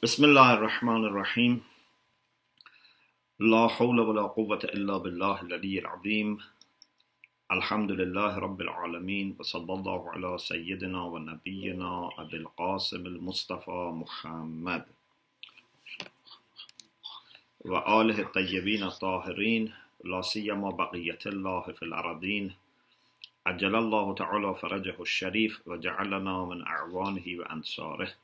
بسم الله الرحمن الرحيم لا حول ولا قوة إلا بالله العلي العظيم الحمد لله رب العالمين وصلى الله على سيدنا ونبينا أبي القاسم المصطفى محمد وآله الطيبين الطاهرين لا سيما بقية الله في الأرضين عجل الله تعالى فرجه الشريف وجعلنا من أعوانه وأنصاره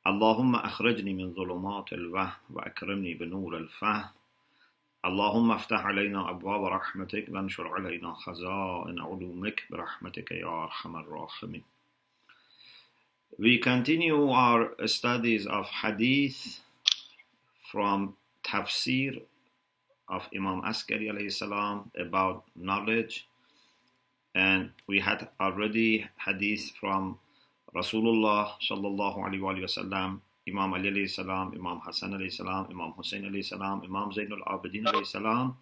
اللهم أخرجني من ظلمات الوهم وأكرمني بنور الفهم اللهم افتح علينا أبواب رحمتك وانشر علينا خزائن علومك برحمتك يا أرحم الراحمين. We continue our studies of hadith from tafsir of Imam Askari alayhi salam about knowledge, and we had already hadith from Rasulullah sallallahu alaihi wasallam, Imam Ali alayhi salam, Imam Hassan alayhi salam, Imam Hussein alayhi salam, Imam Zainul Abidin alayhi salam,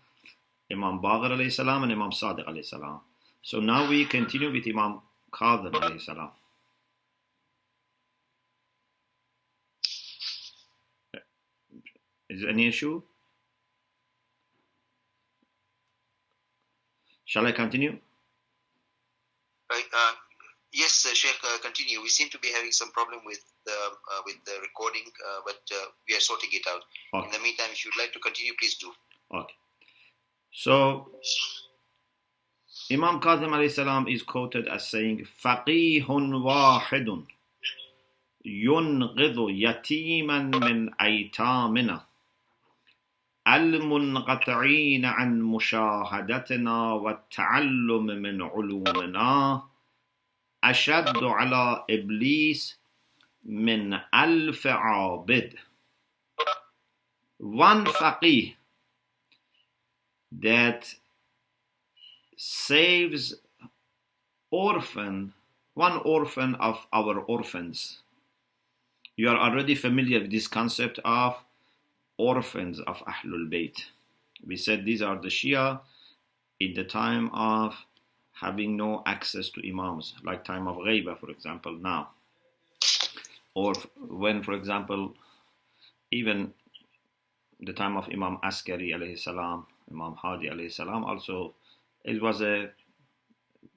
Imam Baqir alayhi salam, and Imam Sadiq alayhi salam. So now we continue with Imam Kadhim alayhi salam. Is there any issue? Shall I continue? Yes, Sheikh, continue. We seem to be having some problem with the recording, but we are sorting it out. Okay. In the meantime, if you'd like to continue, please do. Okay. So, Imam Kadhim alayhi salam is quoted as saying, فَقِيهٌ وَاحِدٌ يُنْغِضُ يَتِيمًا مِنْ أَيْتَامِنَا المنقطعين عن مشاهدتنا والتعلم من علومنا أشد على إبليس من ألف عابد. One faqih that saves one orphan of our orphans. You are already familiar with this concept of orphans of Ahlul Bayt. We said these are the Shia in the time of having no access to Imams, like time of Ghaiba, for example, now. Or when, for example, even the time of Imam Askari alayhi salam, Imam Hadi alayhi salam, also it was a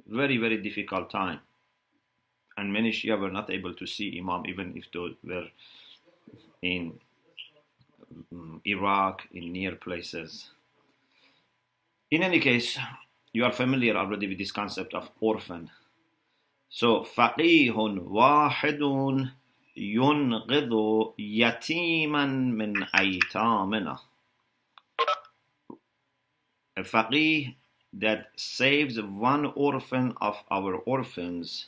very, very difficult time. And many Shia were not able to see Imam, even if they were in Iraq, in near places. In any case, you are familiar already with this concept of orphan. So, فَقِيهٌ وَاحِدٌ يُنْغِضُ يَتِيمًا مِنْ أَيْتَامِنَا. A faqih that saves one orphan of our orphans.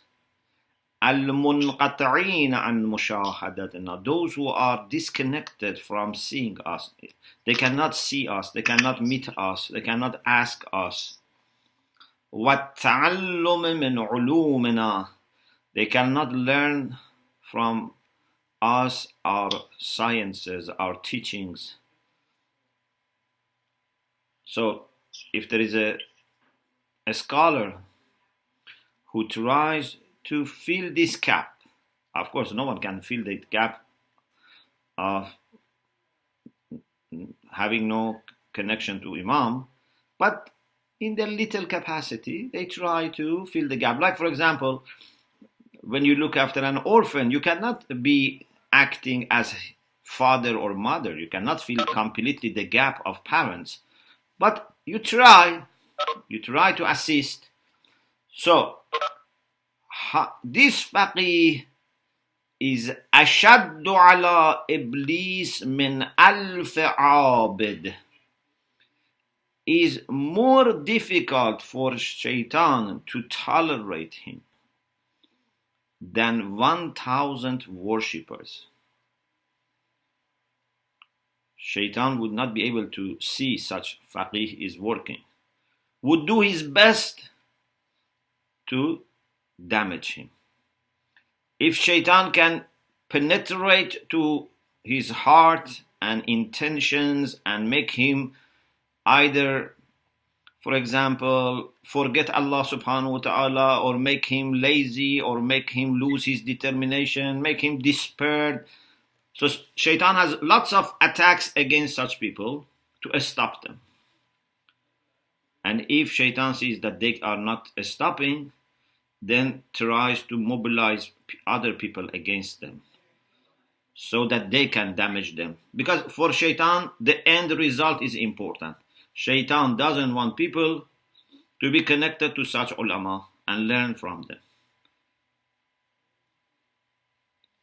al-munqata'in an mushahadatina, those who are disconnected from seeing us. They cannot see us, they cannot meet us, they cannot ask us. وَالتَّعَلُّمِ مِنْ عُلُومِنَا, they cannot learn from us our sciences, our teachings. So, if there is a scholar who tries to fill this gap, of course no one can fill the gap of having no connection to Imam, but in their little capacity they try to fill the gap. Like, for example, when you look after an orphan, you cannot be acting as father or mother, you cannot fill completely the gap of parents, but you try to assist. So this faqih is أشد على إبليس من ألف عابد, is more difficult for shaitan to tolerate him than 1,000 worshippers. Shaitan would not be able to see such faqih is working, would do his best to damage him. If shaitan can penetrate to his heart and intentions and make him either, for example, forget Allah subhanahu wa ta'ala, or make him lazy, or make him lose his determination, make him despaired, So Shaitan has lots of attacks against such people to stop them. And if Shaitan sees that they are not stopping, then tries to mobilize other people against them so that they can damage them. Because for Shaitan, the end result is important. Shaitan doesn't want people to be connected to such ulama and learn from them.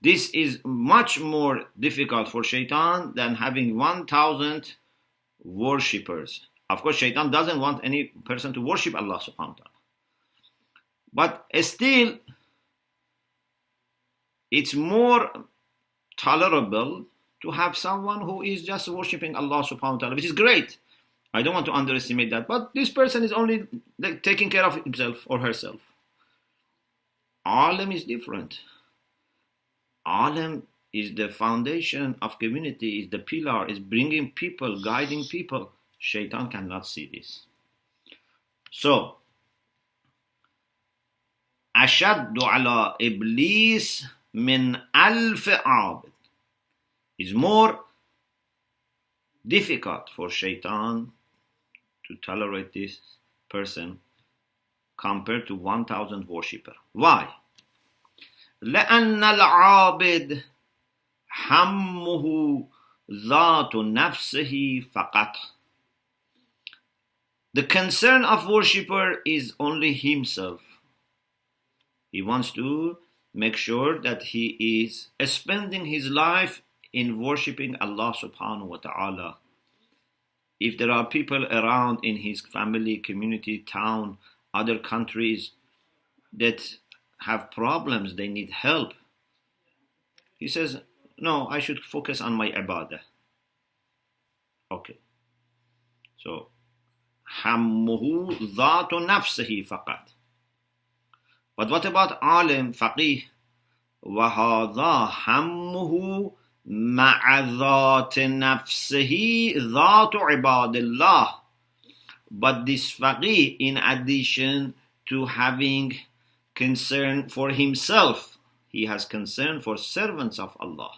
This is much more difficult for Shaitan than having 1,000 worshippers. Of course, Shaitan doesn't want any person to worship Allah subhanahu wa ta'ala. But still, it's more tolerable to have someone who is just worshipping Allah subhanahu wa ta'ala, which is great. I don't want to underestimate that. But this person is only taking care of himself or herself. Alim is different. Alim is the foundation of community, is the pillar, is bringing people, guiding people. Shaitan cannot see this. So, أشد على إبليس من ألف عابد is more difficult for Shaitan to tolerate this person compared to 1,000 worshippers. Why? لأن العابد همه ذات نفسه فقط. The concern of worshipper is only himself. He wants to make sure that he is spending his life in worshipping Allah subhanahu wa ta'ala. If there are people around in his family, community, town, other countries that have problems, they need help, he says, no, I should focus on my ibadah. Okay. So, hammuhu dhatu nafsihi faqat. But what about alim, faqih? وَهَذَا هَمُّهُ مَعَ ذَاتِ نَفْسِهِ ذَاتُ عِبَادِ اللَّهِ. But this faqih, in addition to having concern for himself, he has concern for servants of Allah.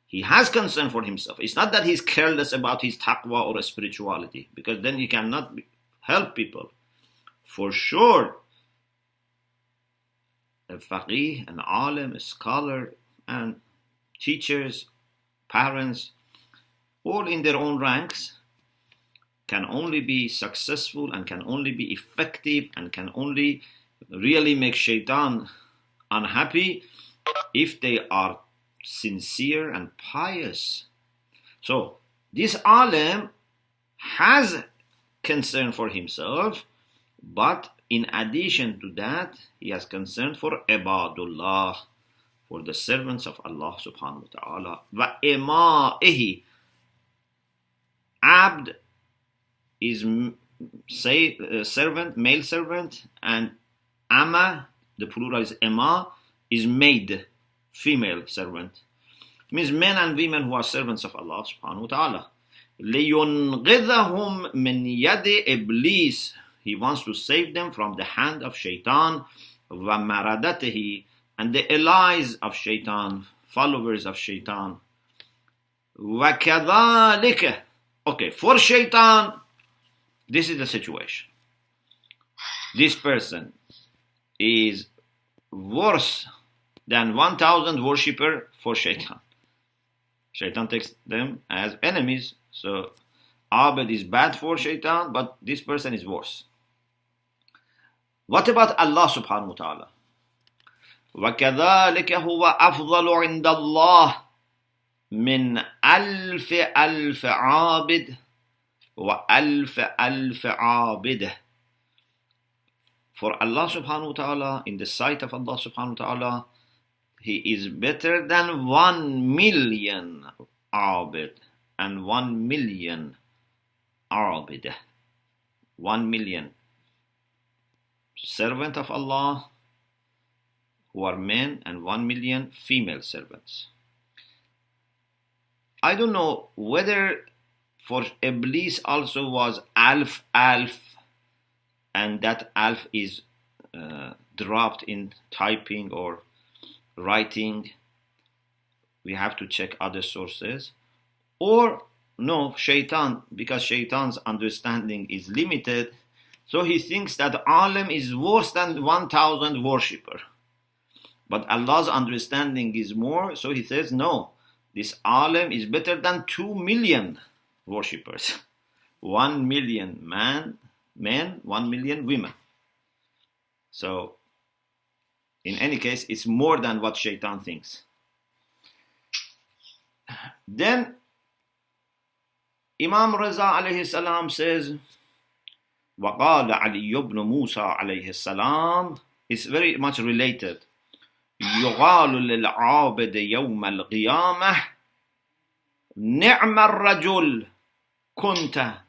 He has concern for himself. It's not that he's careless about his taqwa or spirituality, because then he cannot help people. For sure, a faqih, an alim, a scholar, and teachers, parents, all in their own ranks, can only be successful and can only be effective and can only really make Shaitan unhappy if they are sincere and pious. So, this alim has concern for himself, but in addition to that, he has concern for ibadullah, for the servants of Allah subhanahu wa ta'ala. Wa ima'ihi. Abd is servant, male servant, and ama, the plural is ima, is maid, female servant. It means men and women who are servants of Allah subhanahu wa ta'ala. لِيُنْغِذَهُمْ مِنْ يَدِ إِبْلِيسِ. He wants to save them from the hand of Shaitan, وَمَرَدَتِهِ, and the allies of Shaitan, followers of Shaitan. وَكَذَلِكَ. Okay, for Shaitan, this is the situation. This person is worse than 1,000 worshippers for Shaitan. Shaitan takes them as enemies. So Abed is bad for Shaitan, but this person is worse. What about Allah subhanahu wa ta'ala? وَكَذَلِكَ هُوَ أَفْضَلُ عِنْدَ اللَّهِ مِنْ أَلْفِ عَابِدٍ وَأَلْفِ عَابِدٍ. For Allah subhanahu wa ta'ala, in the sight of Allah subhanahu wa ta'ala, He is better than 1,000,000 abid and 1,000,000 abid. 1,000,000 servant of Allah who are men and 1,000,000 female servants. I don't know whether for Iblis also was alf, and that alf is dropped in typing or writing, we have to check other sources. Or no, shaitan, because shaitan's understanding is limited, so he thinks that alim is worse than 1,000 worshipper. But Allah's understanding is more, so he says, no, this alim is better than 2 million worshippers. 1 million men, 1 million women. So, in any case, it's more than what shaitan thinks. Then, Imam Raza alayhi salam says, وَقَالَ عَلِيُّ بْنُ مُوسَى alayhi salam, it's very much related. يُغَالُ لِلْعَابِدِ يَوْمَ الْقِيَامَةِ نِعْمَ الرَّجُلِ كُنْتَ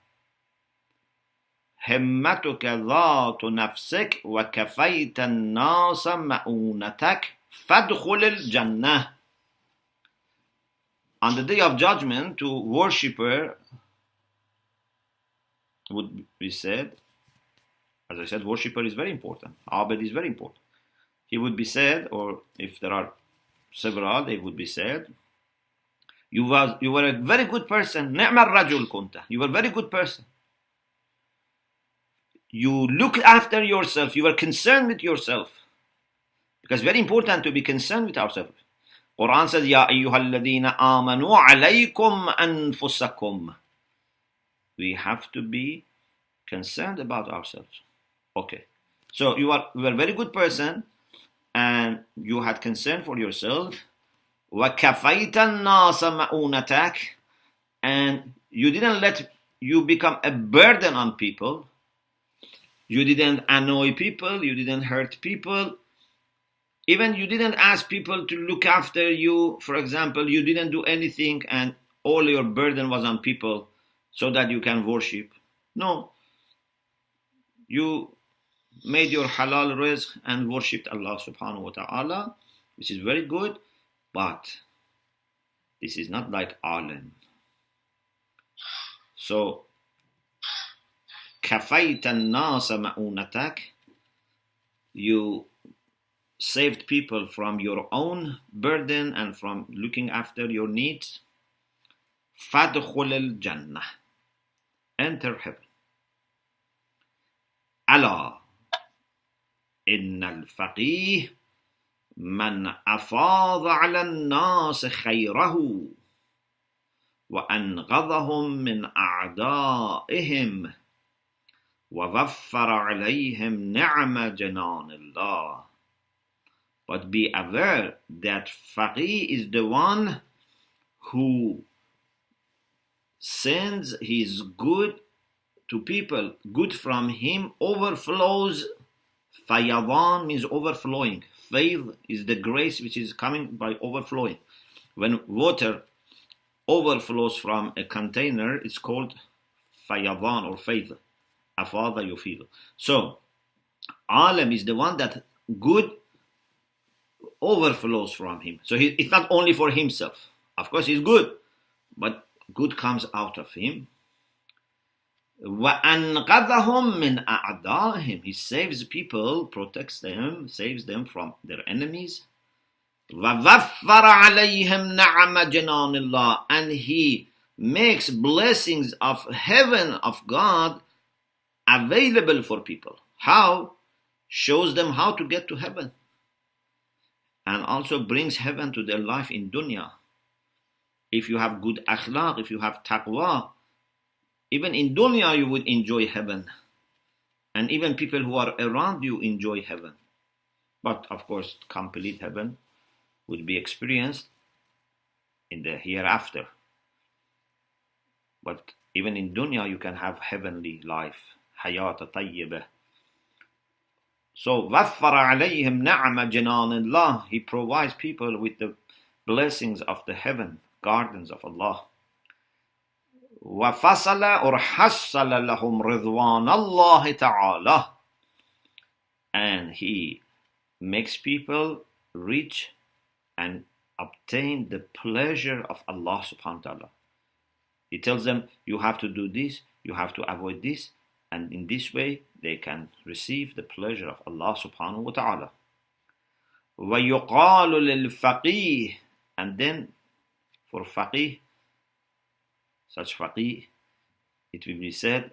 همتك ذات نفسك وكفيت الناس مؤونتك فادخل الجنة. On the day of judgment, to worshipper would be said, as I said, worshipper is very important. Abed is very important. He would be said, or if there are several, they would be said, you were a very good person. نعم الرجل كنت. You were a very good person. You look after yourself. You were concerned with yourself. Because it's very important to be concerned with ourselves. Quran says, يَا أَيُّهَا الَّذِينَ آمَنُوا عَلَيْكُمْ أَنفُسَكُمْ. We have to be concerned about ourselves. Okay. So you were a very good person and you had concern for yourself. وَكَفَيْتَ النَّاسَ مَؤُونَتَكَ. And you didn't let you become a burden on people. You didn't annoy people. You didn't hurt people. Even you didn't ask people to look after you. For example, you didn't do anything and all your burden was on people so that you can worship. No. You made your halal rizq and worshipped Allah subhanahu wa ta'ala, which is very good. But this is not like alim. So, كَفَيْتَ النَّاسَ مَؤُونَتَكَ. You saved people from your own burden and from looking after your needs. فَادْخُلِ الْجَنَّةِ. Enter heaven. أَلَا إِنَّ الْفَقِيهِ مَنْ أَفَاضَ عَلَى النَّاسِ خَيْرَهُ وَأَنْقَذَهُمْ مِنْ أَعْدَائِهِمْ وَوَفَّرَ عَلَيْهِمْ نِعْمَ جَنَانِ اللَّهِ. But be aware that faqih is the one who sends his good to people. Good from him overflows. Fayadan means overflowing. Faith is the grace which is coming by overflowing. When water overflows from a container, it's called fayadan or faith. Afada yufidu. So, alim is the one that good overflows from him. So it's not only for himself. Of course, he's good, but good comes out of him. وَأَنْقَذَهُمْ مِنْ أَعْدَائِهِمْ. He saves people, protects them, saves them from their enemies. وَوَفَّرَ عَلَيْهِمْ نَعَمَ جَنَانِ اللَّهِ. And he makes blessings of heaven, of God, available for people. How? Shows them how to get to heaven. And also brings heaven to their life in dunya. If you have good akhlaq, if you have taqwa, even in dunya you would enjoy heaven. And even people who are around you enjoy heaven. But of course, complete heaven would be experienced in the hereafter. But even in dunya you can have heavenly life. Hayat tayyibah. So, وَفَّرَ عَلَيْهِمْ نَعْمَ جَنَانِ اللَّهِ. He provides people with the blessings of the heaven, gardens of Allah. وَفَصَلَ or حَصَّلَ لَهُمْ رِضْوَانَ اللَّهِ تَعَالَى. And he makes people reach and obtain the pleasure of Allah subhanahu wa ta'ala. He tells them, you have to do this, you have to avoid this, and in this way they can receive the pleasure of Allah subhanahu wa ta'ala. وَيُقَالُ لِلْفَقِيهِ. And then for faqih, such faqih, it will be said,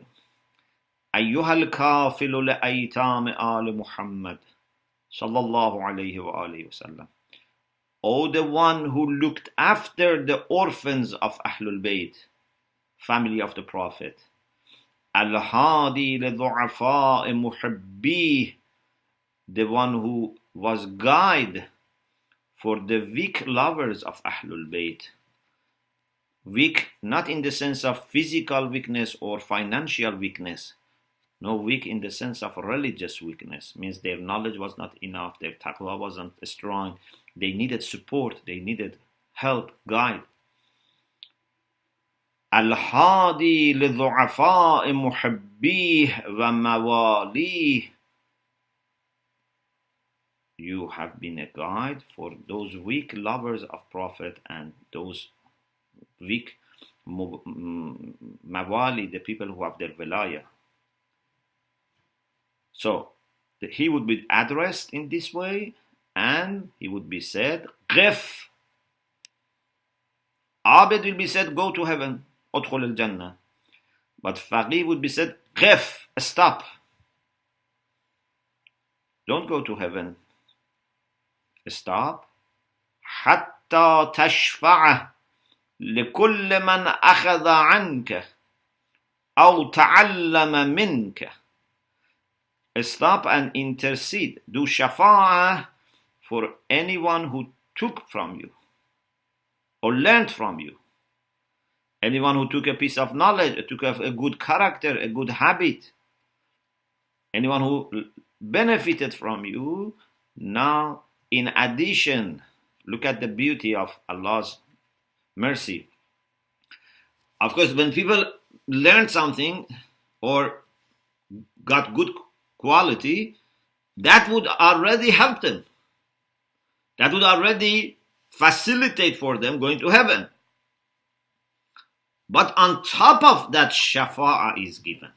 أيها الكافل لأيتام آل محمد صلى الله عليه وآله وسلم. O the one who looked after the orphans of Ahlul Bayt, family of the Prophet. Al-Hadi li-du'afa'i muhibbih, the one who was guide for the weak lovers of Ahlul Bayt. Weak, not in the sense of physical weakness or financial weakness. No, weak in the sense of religious weakness. Means their knowledge was not enough, their taqwa wasn't strong. They needed support, they needed help, guide. Al-Hadi li-du'afa'i muhibbih wa mawalih. You have been a guide for those weak lovers of Prophet and those weak mawali, the people who have their wilayah. So he would be addressed in this way, and he would be said, Qif. Abid will be said, go to heaven, Udkhul al-Jannah. But Faqih would be said, Qif, stop. Don't go to heaven. Stop. حتى تشفع لكل من أخذ عنك أو تعلم منك. Stop and intercede. Do shafa'ah for anyone who took from you or learned from you. Anyone who took a piece of knowledge, took a good character, a good habit. Anyone who benefited from you. Now, in addition, look at the beauty of Allah's mercy. Of course, when people learn something or got good quality, that would already help them. That would already facilitate for them going to heaven. But on top of that, shafa'ah is given.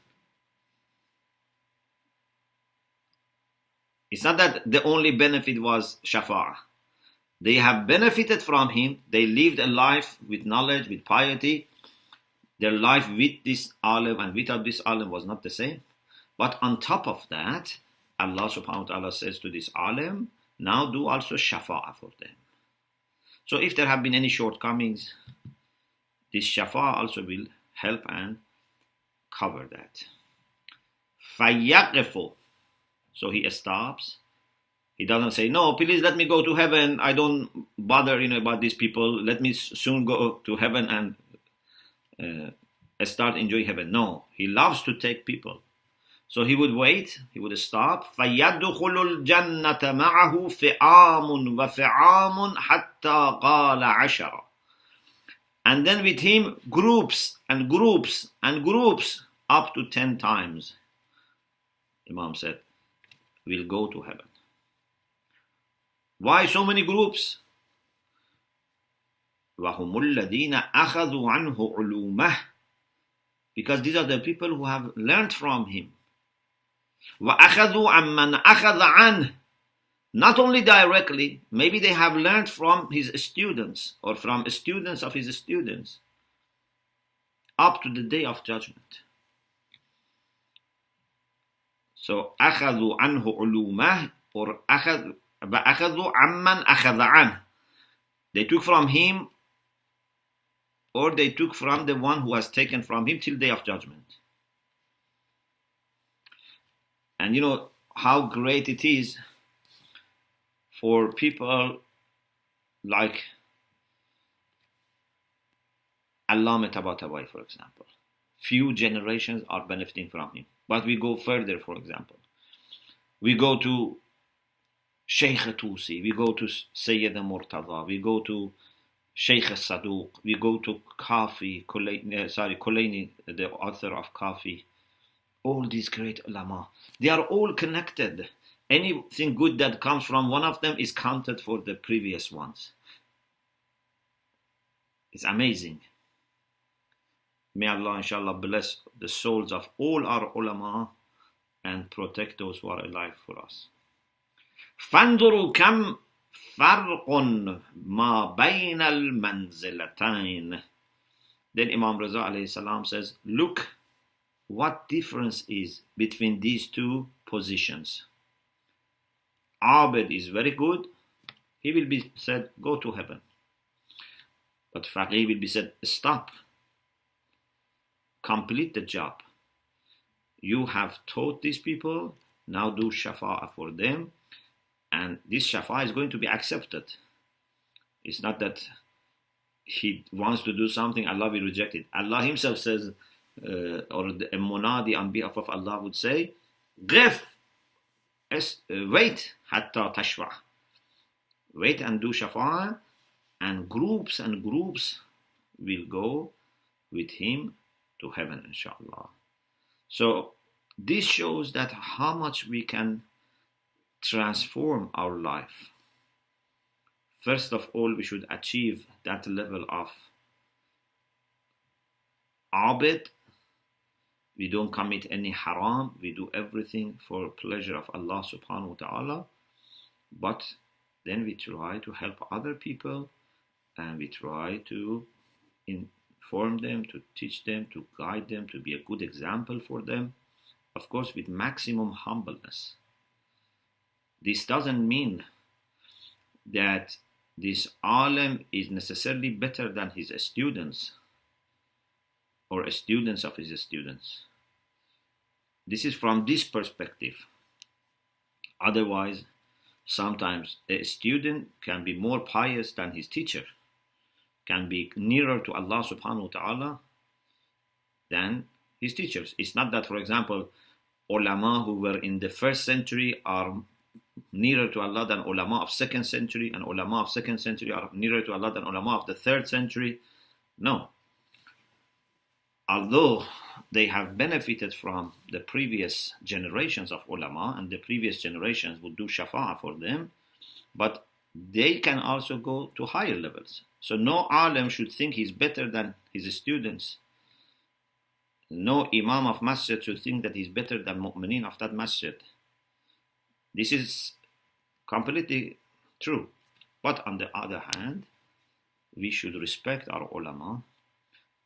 It's not that the only benefit was shafa'ah. They have benefited from him. They lived a life with knowledge, with piety. Their life with this alim and without this alim was not the same. But on top of that, Allah subhanahu wa ta'ala says to this alim, now do also shafa'ah for them. So if there have been any shortcomings, this shafa'ah also will help and cover that. فَيَقِفُ. So he stops. He doesn't say, no, please let me go to heaven. I don't bother about these people. Let me soon go to heaven and start enjoying heaven. No, he loves to take people. So he would wait, he would stop. فَيَدْخُلُ الْجَنَّةَ مَعَهُ فِعَامٌ وَفِعَامٌ حَتَّى قَالَ عَشَرًا. And then with him, groups and groups and groups, up to 10 times. Imam said, will go to heaven. Why so many groups? وَهُمُ الَّذِينَ أَخَذُوا عَنْهُ عُلُومَهُ. Because these are the people who have learned from him. وَأَخَذُوا عَمَّنْ أَخَذَ عَنْهُ. Not only directly, maybe they have learned from his students or from students of his students up to the day of judgment. So أَخَذُوا عَنْهُ عُلُومَهُ or أَخَذُوا عَمَّنْ أَخَذَ عَنْهُ. They took from him or they took from the one who has taken from him till day of judgment. And you know how great it is for people like Allama Tabatabai, for example. Few generations are benefiting from him. But we go further, for example. We go to Sheikh Tusi, we go to Sayyid Murtada, we go to Sheikh Saduq, we go to Kulaini, the author of Kafi. All these great ulama, they are all connected. Anything good that comes from one of them is counted for the previous ones. It's amazing. May Allah inshallah bless the souls of all our ulama and protect those who are alive for us. فَانْظُرُوا كَمْ فرق ما بين المنزلتين. Then Imam Raza alayhi salam says, look what difference is between these two positions. Abid is very good, he will be said, go to heaven. But Faqih will be said, stop, complete the job. You have taught these people, now do shafa'ah for them, and this shafa'ah is going to be accepted. It's not that he wants to do something, Allah will reject it. Allah himself says, or the munadi on behalf of Allah would say, Ghif, wait, hatta tashfa'. Wait and do shafa'ah, and groups will go with him to heaven, inshallah. So this shows that how much we can transform our life. First of all, we should achieve that level of abid. We don't commit any haram. We do everything for pleasure of Allah subhanahu wa ta'ala. But then we try to help other people, and we try to inform them, to teach them, to guide them, to be a good example for them. Of course, with maximum humbleness. This doesn't mean that this alim is necessarily better than his students or students of his students. This is from this perspective. Otherwise, sometimes a student can be more pious than his teacher, can be nearer to Allah subhanahu wa ta'ala than his teachers. It's not that, for example, ulama who were in the 1st century are nearer to Allah than ulama of 2nd century, and ulama of 2nd century are nearer to Allah than ulama of the 3rd century. No. Although they have benefited from the previous generations of ulama, and the previous generations would do shafa'ah for them, but they can also go to higher levels. So no alim should think he's better than his students. No imam of masjid should think that he's better than mu'mineen of that masjid. This is completely true. But on the other hand, we should respect our ulama,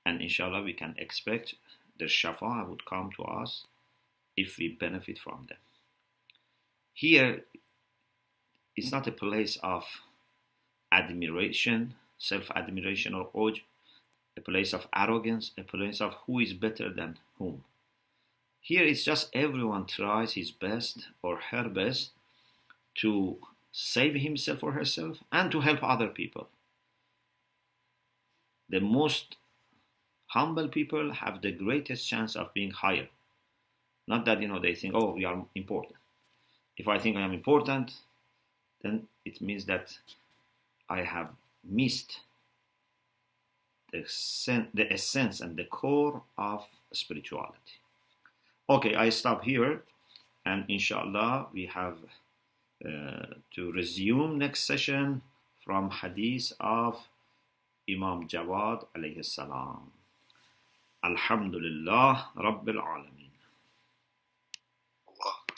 and inshallah we can expect the shafa'ah would come to us if we benefit from them. Here, it's not a place of admiration, self-admiration or ujb, a place of arrogance, a place of who is better than whom. Here it's just everyone tries his best or her best to save himself or herself and to help other people. The most humble people have the greatest chance of being higher. Not that, they think, oh, we are important. If I think I am important, then it means that I have missed the essence and the core of spirituality. Okay, I stop here, and inshallah we have to resume next session from hadith of Imam Jawad alayhi salam. Alhamdulillah Rabbil Alameen.